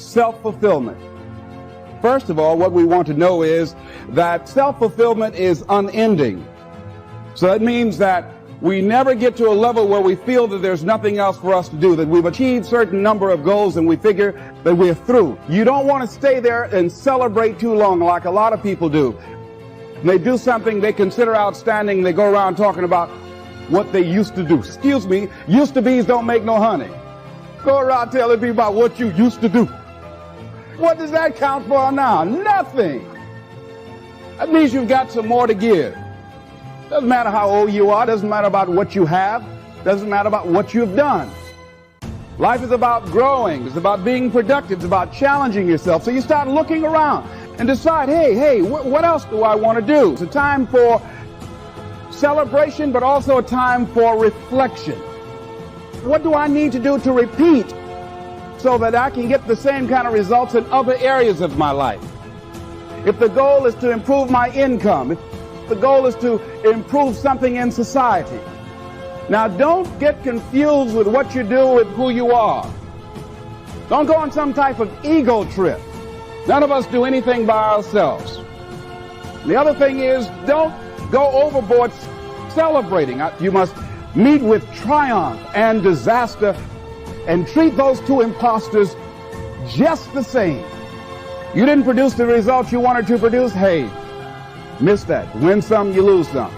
self-fulfillment. First of all, what we want to know is that self-fulfillment is unending. So that means that we never get to a level where we feel that there's nothing else for us to do, that we've achieved a certain number of goals and we figure that we're through. You don't want to stay there and celebrate too long like a lot of people do. They do something they consider outstanding, they go around talking about what they used to do. Excuse me, used to be's don't make no honey. Go around telling people about what you used to do. What does that count for now? Nothing. That means you've got some more to give. Doesn't matter how old you are, doesn't matter about what you have, doesn't matter about what you've done. Life is about growing, it's about being productive, it's about challenging yourself. So you start looking around and decide, hey, what else do I want to do? It's a time for celebration, but also a time for reflection. What do I need to do to repeat so that I can get the same kind of results in other areas of my life? If the goal is to improve my income, if the goal is to improve something in society. Now, don't get confused with what you do with who you are. Don't go on some type of ego trip. None of us do anything by ourselves. The other thing is, don't go overboard celebrating. You must meet with triumph and disaster and treat those two imposters just the same. You didn't produce the results you wanted to produce. Hey, miss that. Win some, you lose some.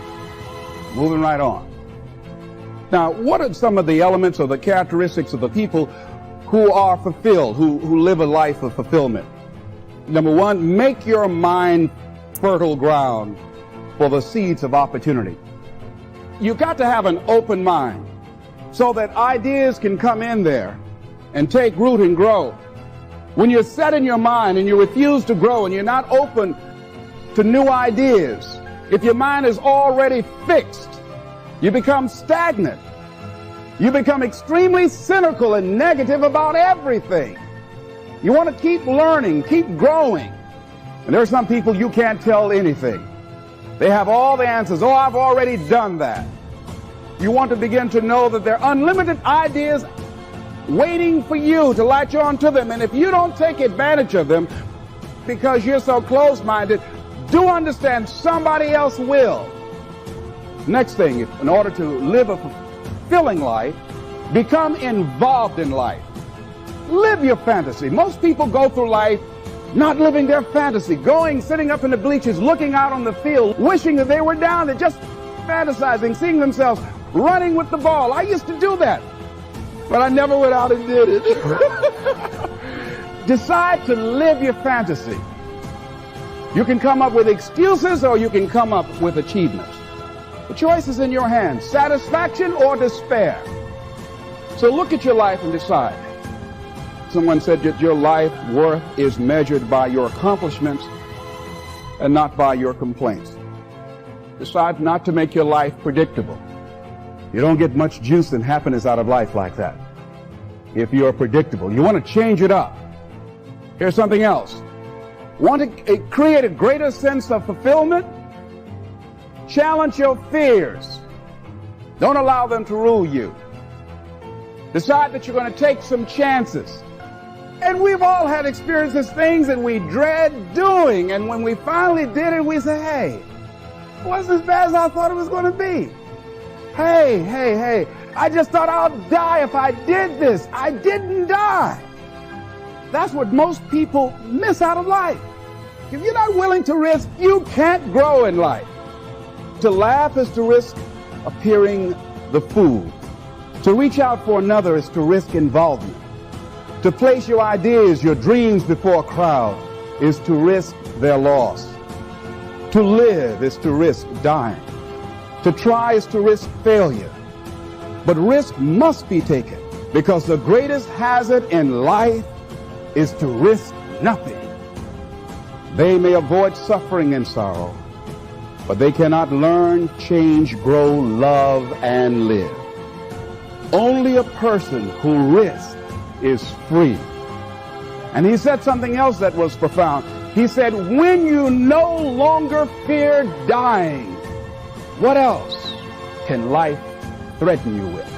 Moving right on. Now, what are some of the elements or the characteristics of the people who are fulfilled, who live a life of fulfillment? Number one, make your mind fertile ground for the seeds of opportunity. You've got to have an open mind so that ideas can come in there and take root and grow. When you're set in your mind and you refuse to grow and you're not open to new ideas, if your mind is already fixed, you become stagnant. You become extremely cynical and negative about everything. You want to keep learning, keep growing. And there are some people you can't tell anything. They have all the answers. Oh, I've already done that. You want to begin to know that there are unlimited ideas waiting for you to latch on to them. And if you don't take advantage of them because you're so close-minded, do understand somebody else will. Next thing, in order to live a fulfilling life, become involved in life. Live your fantasy. Most people go through life not living their fantasy, sitting up in the bleachers, looking out on the field, wishing that they were down there, just fantasizing, seeing themselves running with the ball. I used to do that, but I never went out and did it. Decide to live your fantasy. You can come up with excuses or you can come up with achievements. The choice is in your hands, satisfaction or despair. So look at your life and decide. Someone said that your life worth is measured by your accomplishments and not by your complaints. Decide not to make your life predictable. You don't get much juice and happiness out of life like that if you're predictable. You want to change it up. Here's something else. Want to create a greater sense of fulfillment? Challenge your fears. Don't allow them to rule you. Decide that you're going to take some chances. And we've all had experiences, things that we dread doing. And when we finally did it, we say, hey, it wasn't as bad as I thought it was going to be. Hey, I just thought I'd die if I did this. I didn't die. That's what most people miss out of life. If you're not willing to risk, you can't grow in life. To laugh is to risk appearing the fool. To reach out for another is to risk involvement. To place your ideas, your dreams before a crowd is to risk their loss. To live is to risk dying. To try is to risk failure. But risk must be taken because the greatest hazard in life is to risk nothing. They may avoid suffering and sorrow, but they cannot learn, change, grow, love, and live. Only a person who risks is free. And he said something else that was profound. He said, when you no longer fear dying, what else can life threaten you with?